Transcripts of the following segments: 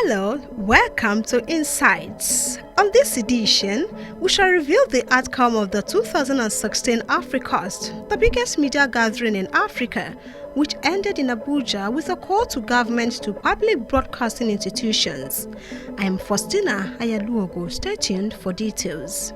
Hello, welcome to Insights. On this edition, we shall reveal the outcome of the 2016 Africast, the biggest media gathering in Africa, which ended in Abuja with a call to government to public broadcasting institutions. I am Faustina Ayaluogo. Stay tuned for details.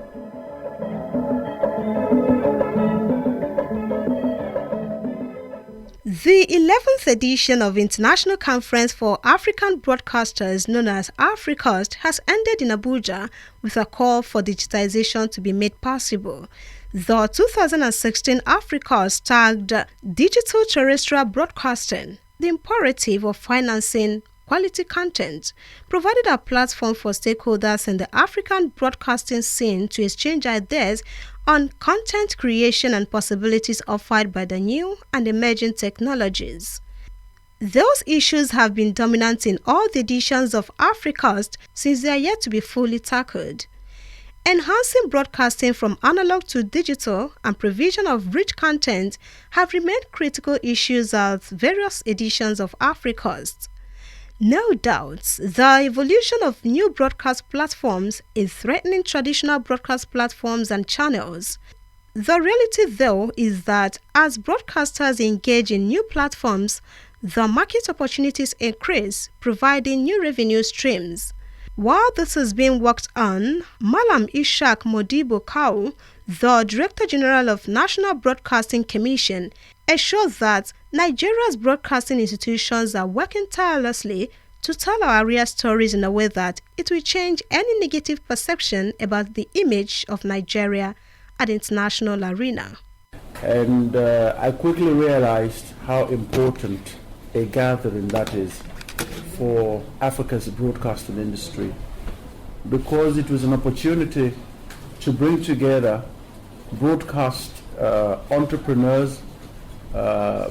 The 11th edition of International Conference for African Broadcasters, known as Africast, has ended in Abuja with a call for digitization to be made possible. The 2016 Africast tagged Digital Terrestrial Broadcasting, the imperative of financing quality content, provided a platform for stakeholders in the African broadcasting scene to exchange ideas on content creation and possibilities offered by the new and emerging technologies. Those issues have been dominant in all the editions of Africast since they are yet to be fully tackled. Enhancing broadcasting from analog to digital and provision of rich content have remained critical issues at various editions of Africast. No doubt, the evolution of new broadcast platforms is threatening traditional broadcast platforms and channels. The reality, though, is that as broadcasters engage in new platforms, the market opportunities increase, providing new revenue streams. While this is being worked on, Mallam Is'haq Modibbo-Kawu, the Director General of National Broadcasting Commission, assures that Nigeria's broadcasting institutions are working tirelessly to tell our real stories in a way that it will change any negative perception about the image of Nigeria at the international arena. And I quickly realized how important a gathering that is for Africa's broadcasting industry, because it was an opportunity to bring together broadcast entrepreneurs,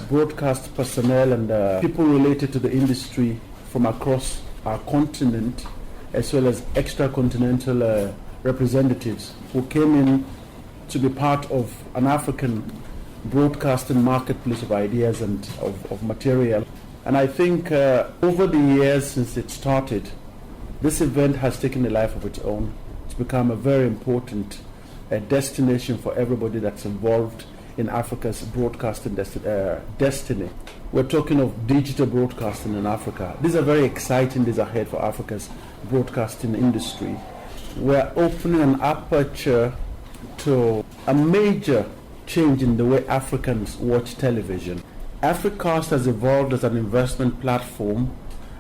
broadcast personnel, and people related to the industry from across our continent, as well as extra-continental representatives who came in to be part of an African broadcasting marketplace of ideas and of material. And I think over the years since it started, this event has taken a life of its own. It's become a very important destination for everybody that's involved in Africa's broadcasting destiny. We're talking of digital broadcasting in Africa. These are very exciting days ahead for Africa's broadcasting industry. We're opening an aperture to a major change in the way Africans watch television. Africast has evolved as an investment platform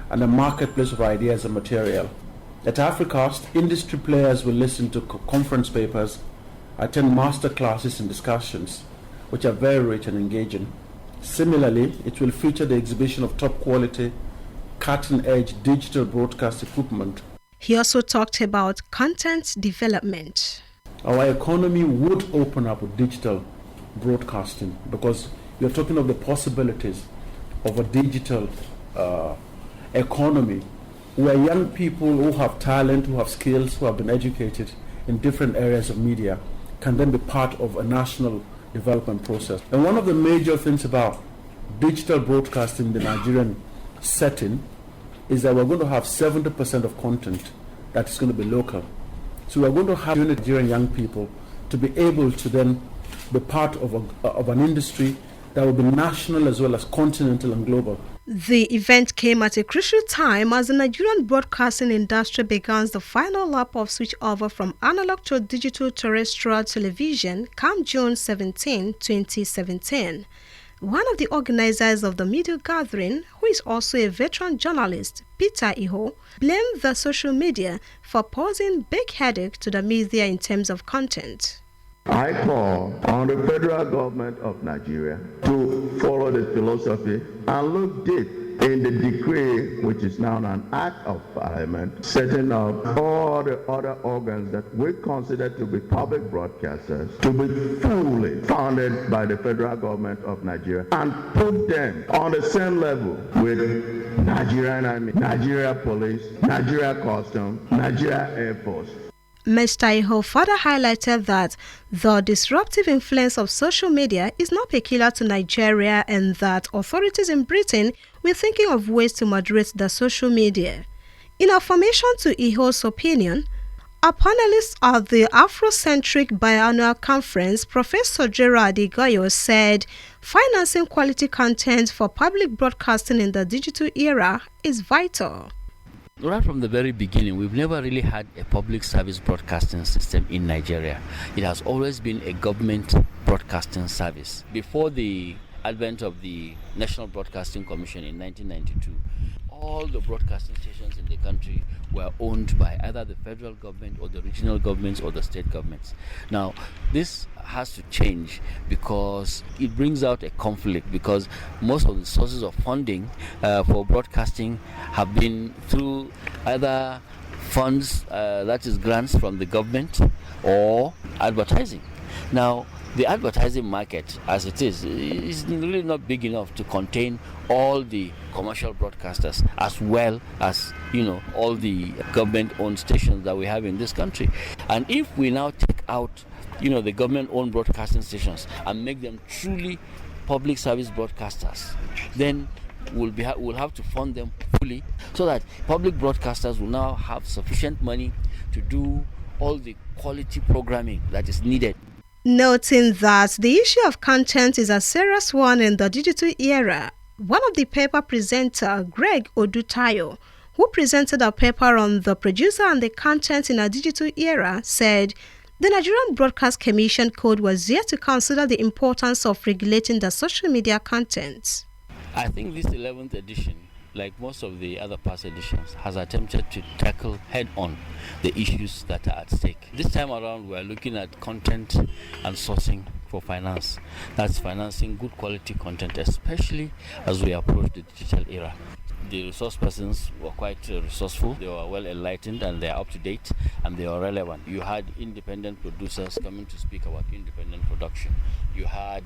and a marketplace of ideas and material. At Africast, industry players will listen to conference papers, attend master classes and discussions, which are very rich and engaging. Similarly, it will feature the exhibition of top quality, cutting-edge digital broadcast equipment. He also talked about content development. Our economy would open up with digital broadcasting, because you're talking of the possibilities of a digital economy where young people who have talent, who have skills, who have been educated in different areas of media can then be part of a national development process. And one of the major things about digital broadcasting in the Nigerian setting is that we're going to have 70% of content that is going to be local. So we're going to have Nigerian young people to be able to then be part of an industry that will be national as well as continental and global. The event came at a crucial time as the Nigerian broadcasting industry begins the final lap of switchover from analog to digital terrestrial television come June 17, 2017. One of the organizers of the media gathering, who is also a veteran journalist, Peter Iho, blamed the social media for posing big headache to the media in terms of content. I call on the federal government of Nigeria to follow this philosophy and look deep in the decree, which is now an act of parliament, setting up all the other organs that we consider to be public broadcasters to be fully funded by the federal government of Nigeria and put them on the same level with Nigerian Army, Nigeria Police, Nigeria Customs, Nigeria Air Force. Mr. Iho further highlighted that the disruptive influence of social media is not peculiar to Nigeria and that authorities in Britain were thinking of ways to moderate the social media. In affirmation to Iho's opinion, our panelist at the Afrocentric Biannual Conference, Professor Gerard Igoyo, said financing quality content for public broadcasting in the digital era is vital. Right from the very beginning, we've never really had a public service broadcasting system in Nigeria. It has always been a government broadcasting service. Before the advent of the National Broadcasting Commission in 1992, all the broadcasting stations in the country were owned by either the federal government or the regional governments or the state governments. Now, this has to change because it brings out a conflict, because most of the sources of funding for broadcasting have been through either funds, that is grants from the government, or advertising. Now, the advertising market as it is really not big enough to contain all the commercial broadcasters as well as, all the government-owned stations that we have in this country. And if we now take out, the government-owned broadcasting stations and make them truly public service broadcasters, then we'll have to fund them fully so that public broadcasters will now have sufficient money to do all the quality programming that is needed. Noting that the issue of content is a serious one in the digital era, one of the paper presenter, Greg Odutayo, who presented a paper on the producer and the content in a digital era, said the Nigerian Broadcast Commission Code was yet to consider the importance of regulating the social media content. I think this 11th edition, like most of the other past editions, has attempted to tackle head-on the issues that are at stake. This time around, we are looking at content and sourcing for finance. That's financing good quality content, especially as we approach the digital era. The resource persons were quite resourceful, they were well enlightened, and they are up to date, and they are relevant. You had independent producers coming to speak about independent production. You had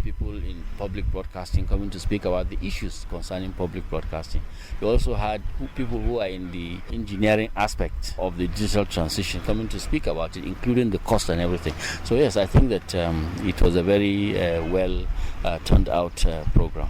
people in public broadcasting coming to speak about the issues concerning public broadcasting. You also had people who are in the engineering aspect of the digital transition coming to speak about it, including the cost and everything. So yes, I think that it was a very well turned out program.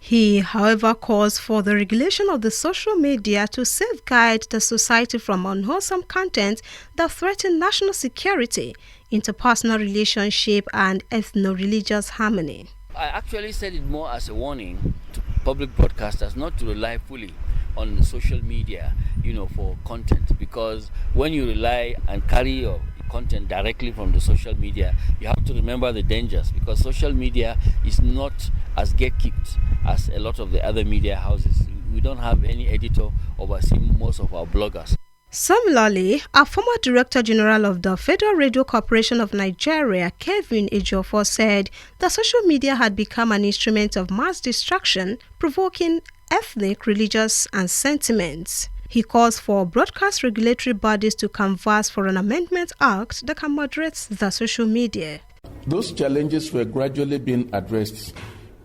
He, however, calls for the regulation of the social media to safeguard the society from unwholesome content that threaten national security, interpersonal relationship, and ethno-religious harmony. I actually said it more as a warning to public broadcasters not to rely fully on the social media, for content, because when you rely and carry your content directly from the social media, you have to remember the dangers, because social media is not as gatekept as a lot of the other media houses. We don't have any editor overseeing most of our bloggers. Similarly, a former Director General of the Federal Radio Corporation of Nigeria, Kevin Ejiofor, said that social media had become an instrument of mass destruction, provoking ethnic, religious, and sentiments. He calls for broadcast regulatory bodies to canvass for an amendment act that can moderate the social media. Those challenges were gradually being addressed.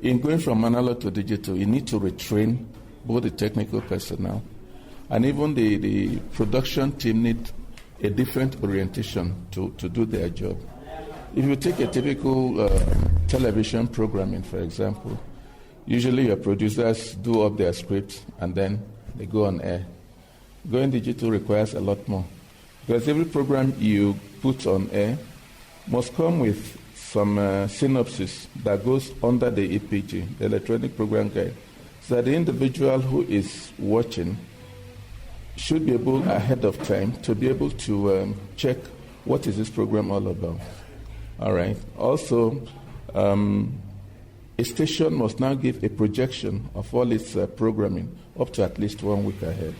In going from analog to digital, you need to retrain both the technical personnel and even the production team need a different orientation to do their job. If you take a typical television programming, for example, usually your producers do up their scripts and then they go on air. Going digital requires a lot more, because every program you put on air must come with some synopsis that goes under the EPG, the electronic program guide, so that the individual who is watching should be able ahead of time to be able to check what is this program all about. All right. Also, a station must now give a projection of all its programming up to at least 1 week ahead.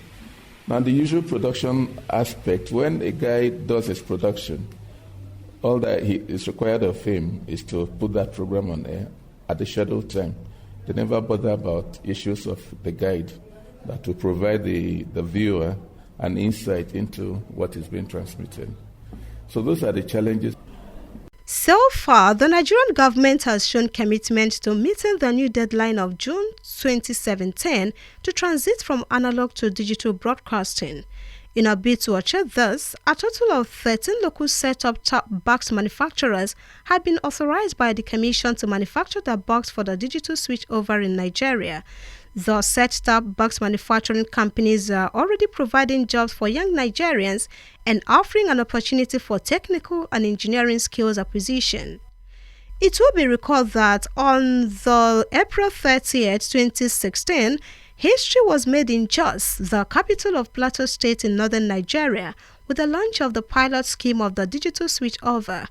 Now, the usual production aspect, when a guy does his production, all that is required of him is to put that program on air at the scheduled time. They never bother about issues of the guide that will provide the viewer an insight into what is being transmitted. So those are the challenges. So far, the Nigerian government has shown commitment to meeting the new deadline of June 2017 to transit from analog to digital broadcasting. In a bid to achieve this, a total of 13 local set-up top box manufacturers had been authorized by the Commission to manufacture the box for the digital switchover in Nigeria. The set-top box manufacturing companies are already providing jobs for young Nigerians and offering an opportunity for technical and engineering skills acquisition. It will be recalled that on the April 30th, 2016, history was made in Jos, the capital of Plateau State in northern Nigeria, with the launch of the pilot scheme of the digital switchover.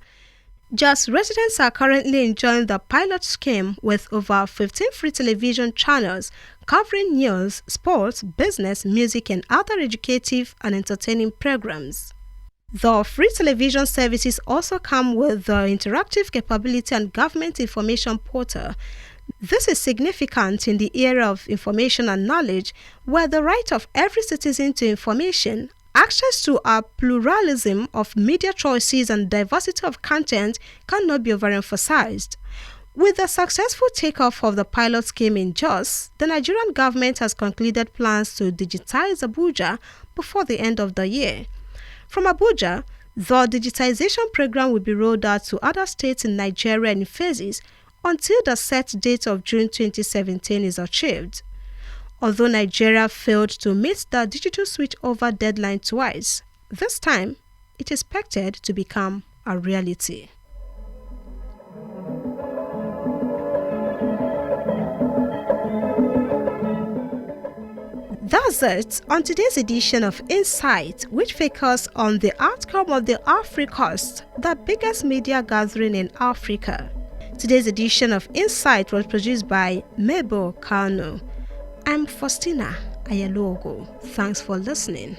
Jos residents are currently enjoying the pilot scheme with over 15 free television channels covering news, sports, business, music, and other educative and entertaining programs. The free television services also come with the interactive capability and government information portal. This is significant in the era of information and knowledge, where the right of every citizen to information, access to a pluralism of media choices, and diversity of content cannot be overemphasized. With the successful takeoff of the pilot scheme in Jos, the Nigerian government has concluded plans to digitize Abuja before the end of the year. From Abuja, the digitization program will be rolled out to other states in Nigeria in phases until the set date of June 2017 is achieved. Although Nigeria failed to meet the digital switchover deadline twice, this time it is expected to become a reality. That's it on today's edition of Insight, which focuses on the outcome of the Africast, the biggest media gathering in Africa. Today's edition of Insight was produced by Modibbo-Kawu. I'm Faustina Ayalogo. Thanks for listening.